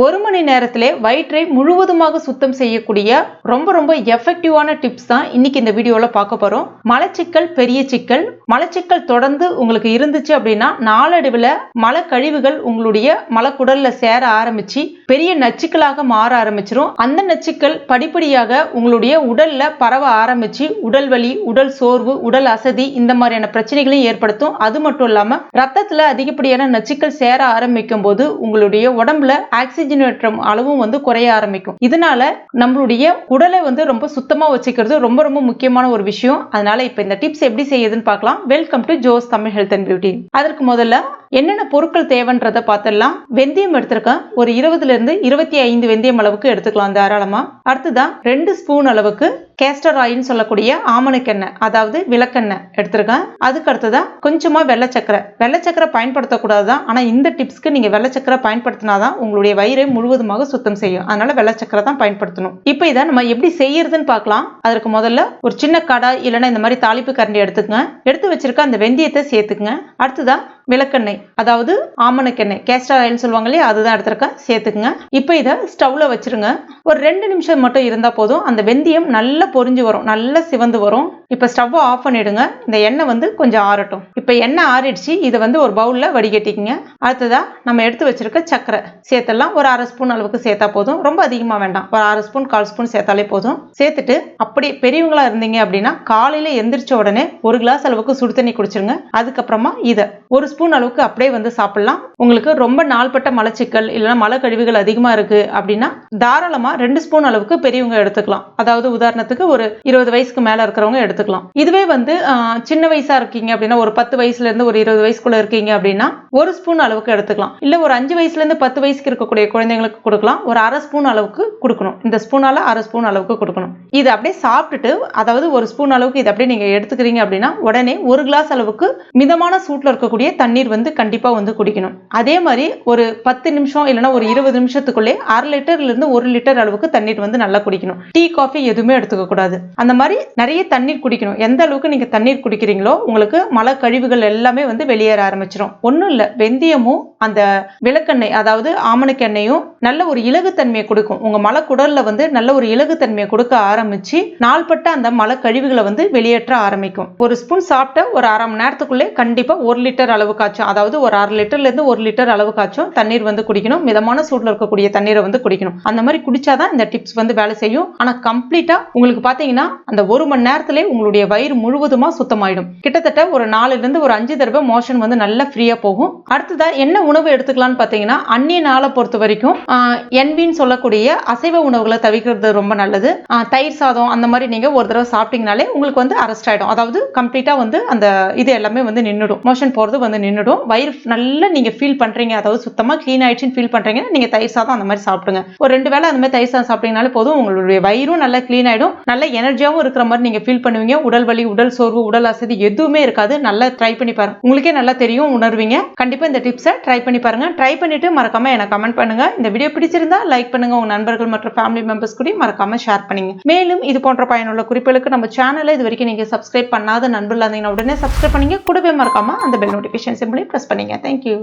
1 மணி நேரத்திலே வயிற்றை முழுவதுமாக சுத்தம் செய்யக்கூடிய ரொம்ப எஃபெக்டிவான டிப்ஸ் தான் இன்னைக்கு இந்த வீடியோல பார்க்க போறோம். மலச்சிக்கல் பெரிய சிக்கல். மலச்சிக்கல் தொடர்ந்து உங்களுக்கு இருந்துச்சு அப்படின்னா நாளடைவில் மலக்கழிவுகள் உங்களுடைய மலக்குடல்ல சேர ஆரம்பிச்சு பெரிய நச்சுக்களாக மாற ஆரம்பிச்சிடும். அந்த நச்சுக்கள் படிப்படியாக உங்களுடைய உடல்ல பரவ ஆரம்பிச்சு உடல் வலி, உடல் சோர்வு, உடல் அசதி இந்த மாதிரியான பிரச்சனைகளையும் ஏற்படுத்தும். அது மட்டும் இல்லாம ரத்தத்துல அதிகப்படியான நச்சுக்கள் சேர ஆரம்பிக்கும் போது உங்களுடைய உடம்புல ஆக்சிஜனேற்றம் அளவும் குறைய ஆரம்பிக்கும். இதனால நம்மளுடைய உடலை ரொம்ப சுத்தமா வச்சுக்கிறது ரொம்ப முக்கியமான ஒரு விஷயம். அதனால இப்ப இந்த டிப்ஸ் எப்படி செய்யுதுன்னு பார்க்கலாம். Welcome to Jos Tamil health and beauty. அதற்கு முதல்ல என்னென்ன பொருட்கள் தேவைன்றத பார்த்துடலாம். வெந்தயம் எடுத்திருக்கேன். ஒரு 20 இருந்து 25 வெந்தயம் அளவுக்கு எடுத்துக்கலாம் தாராளமா. அடுத்துதான் 2 ஸ்பூன் அளவுக்கு கேஸ்டர் ஆயில் சொல்லக்கூடிய ஆமணக்கெண்ணெய், அதாவது விளக்கெண்ணெய் எடுத்திருக்கேன். அதுக்கு அடுத்ததான் கொஞ்சமா வெள்ளச்சக்கரை பயன்படுத்தக்கூடாதுதான். ஆனா இந்த டிப்ஸ்க்கு நீங்க வெள்ளச்சக்கரை பயன்படுத்தினாதான் உங்களுடைய வயிறை முழுவதுமாக சுத்தம் செய்யும். அதனால வெள்ளச்சக்கரை தான் பயன்படுத்தணும். இப்போ இதை நம்ம எப்படி செய்யறதுன்னு பார்க்கலாம். அதற்கு முதல்ல ஒரு சின்ன கடாய் இல்லைன்னா இந்த மாதிரி தாளிப்பு கரண்டி எடுத்துக்கங்க. எடுத்து வச்சிருக்க அந்த வெந்தயத்தை சேர்த்துக்குங்க. அடுத்துதான் விளக்கெண்ணெய், அதாவது ஆமணக்கெண்ணெய், கேஸ்டர் ஆயில் சொல்லுவாங்க இல்லையா, அதுதான் எடுத்திருக்கேன், சேர்த்துக்குங்க. இப்போ இதை ஸ்டவ்ல வச்சிருங்க. ஒரு 2 நிமிஷம் மட்டும் இருந்தா போதும். அந்த வெந்தயம் நல்லா பொரிஞ்சு வரும், நல்லா சிவந்து வரும். இப்போ ஸ்டவ் ஆஃப் பண்ணிடுங்க. இந்த எண்ணெய் கொஞ்சம் ஆறட்டும். இப்போ எண்ணெய் ஆறிடுச்சு. இதை ஒரு பவுல்ல வடிகட்டிக்குங்க. அடுத்ததா நம்ம எடுத்து வச்சிருக்க சக்கரை சேர்த்தலாம். ஒரு 1/2 ஸ்பூன் அளவுக்கு சேர்த்தா போதும். ரொம்ப அதிகமா வேண்டாம். ஒரு 1/2 ஸ்பூன் 1/4 ஸ்பூன் சேர்த்தாலே போதும். சேர்த்துட்டு அப்படி பெரியவங்களா இருந்தீங்க அப்படின்னா காலையில எந்திரிச்ச உடனே 1 கிளாஸ் அளவுக்கு சுடு தண்ணி குடிச்சிருங்க. அதுக்கப்புறமா இதை 1 ஸ்பூன் அளவுக்கு அப்படியே சாப்பிடலாம். உங்களுக்கு ரொம்ப நாள்பட்ட மலச்சிக்கல் இல்லைன்னா மல கழிவுகள் அதிகமா இருக்கு அப்படின்னா தாராளமா 2 ஸ்பூன் அளவுக்கு பெரியவங்க எடுத்துக்கலாம். அதாவது உதாரணத்துக்கு ஒரு 20 வயசுக்கு மேல இருக்கிறவங்க எடுத்துக்கலாம். இதுவே சின்ன வயசா இருக்கீங்க அப்படின்னா ஒரு 10 வயசுல இருந்து ஒரு 20 வயசுக்குள்ள இருக்கீங்க அப்படின்னா 1 ஸ்பூன் அளவுக்கு எடுத்துக்கலாம். இல்ல ஒரு 5 வயசுல இருந்து 10 வயசுக்கு இருக்கக்கூடிய குழந்தைங்களுக்கு கொடுக்கலாம். ஒரு 1/2 ஸ்பூன் அளவுக்கு கொடுக்கணும். இந்த ஸ்பூனால 1/2 ஸ்பூன் அளவுக்கு கொடுக்கணும். இது அப்படியே சாப்பிட்டுட்டு, அதாவது 1 ஸ்பூன் அளவுக்கு இது அப்படியே நீங்க எடுத்துக்கிறீங்க அப்படின்னா உடனே 1 கிளாஸ் அளவுக்கு மிதமான சூட்ல இருக்கக்கூடிய தண்ணீர் கண்டிப்பா குடிக்கணும். அதே மாதிரி ஒரு 10 நிமிஷம் இல்லைன்னா ஒரு 20 நிமிஷத்துக்குள்ளே 1/2 லிட்டர்ல இருந்து 1 லிட்டர் அளவுக்கு தண்ணீர் நல்லா குடிக்கணும். டீ, காஃபி எதுவுமே எடுத்துக்க கூடாது. அந்த மாதிரி நிறைய தண்ணீர் குடிக்கணும். எந்த அளவுக்கு நீங்க தண்ணீர் குடிக்கிறீங்களோ உங்களுக்கு மல கழிவுகள் எல்லாமே வெளியேற ஆரம்பிச்சிடும். ஒன்றும் இல்லை, வெந்தயமும் அந்த விளக்கெண்ணெய், அதாவது ஆமணக்கெண்ணையும் நல்ல ஒரு இலகுத்தன்மையை கொடுக்கும். உங்க மலக்குடல்ல நல்ல ஒரு இலகுத்தன்மையை கொடுக்க ஆரம்பிச்சு நாள்பட்ட அந்த மல கழிவுகளை வெளியேற்ற ஆரம்பிக்கும். 1 ஸ்பூன் சாப்பிட்ட ஒரு 1/2 மணி நேரத்துக்குள்ளே கண்டிப்பா 1 லிட்டர் அளவுக்காச்சும், அதாவது ஒரு 1/2 லிட்டர்ல இருந்து 1 லிட்டர் அளவுக்காச்சும் தண்ணீர் குடிக்கணும். மிதமான சூட்ல இருக்கக்கூடிய தண்ணீரை குடிக்கணும். அந்த மாதிரி குடிச்சாதான் இந்த டிப்ஸ் வேலை செய்யும். ஆனா கம்ப்ளீட்டா உங்களுக்கு பாத்தீங்கன்னா அந்த 1 மணி நேரத்திலே உங்களுடைய வயிறு முழுவதுமா சுத்தமாயிடும். கிட்டத்தட்ட ஒரு 4 இருந்து ஒரு 5 தடவை மோஷன் நல்லா ஃப்ரீயா போகும். அடுத்ததா என்ன உணவு எடுத்துக்கலாம்னு பாத்தீங்கன்னா, அந்நிய நாளை பொறுத்த வரைக்கும் NVன்னு சொல்லக்கூடிய அசைவ உணவுகளை தவிர்க்கிறது ரொம்ப நல்லது. தயிர் சாதம் அந்த மாதிரி நீங்க ஒரு தடவை சாப்பிட்டீங்கனாலே உங்களுக்கு அரெஸ்ட் ஆயிடும். அதாவது கம்ப்ளீட்டா அந்த இது எல்லாமே நின்னுடும். மோஷன் போறது நின்னுடும். வயிறு நல்லா நீங்க ஃபீல் பண்றீங்க, அதாவது சுத்தமா கிளீன் ஆயிடுச்சுன்னு ஃபீல் பண்றீங்கன்னா நீங்க தயிர் சாதம் அந்த மாதிரி சாப்பிடுங்க. ஒரு 2 வேளை அந்த மாதிரி தயிர் சாதம் சாப்பிட்டீங்கனாலே போதும். உங்களுடைய வயிறும் நல்லா கிளீன் ஆயிடும். நல்ல எனர்ஜியாவும் இருக்கிற மாதிரி நீங்க ஃபீல் பண்ணுவீங்க. உடல் வலி, உடல் சோர்வு, உடல் அசதி எதுவுமே இருக்காது. நல்லா ட்ரை பண்ணி பாருங்க. உங்களுக்கே நல்லா தெரியும், உணர்வீங்க. கண்டிப்பா இந்த டிப்ஸை ட்ரை பண்ணி பாருங்க. ட்ரை பண்ணிட்டு மறக்காம எனக்கு கமெண்ட் பண்ணுங்க. இந்த வீடியோ பிடிச்சிருந்தா லைக் பண்ணுங்க. உங்க நண்பர்கள் மற்றும் ஃபேமிலி மெம்பர்ஸ் கூட மறக்காம ஷேர் பண்ணுங்க. மேலும் இது போன்ற பயனுள்ள குறிப்புகளுக்கு நம்ம சேனலை இது வரைக்கும் நீங்க சப்ஸ்கிரைப் பண்ணாத நண்பர்களா இருந்தீங்கன்னா உடனே சப்ஸ்கிரைப் பண்ணீங்க. கூடவே மறக்காம அந்த பெல் நோட்டிஃபிகேஷன் சிம்பிளை பிரஸ் பண்ணீங்க. தேங்க்யூ.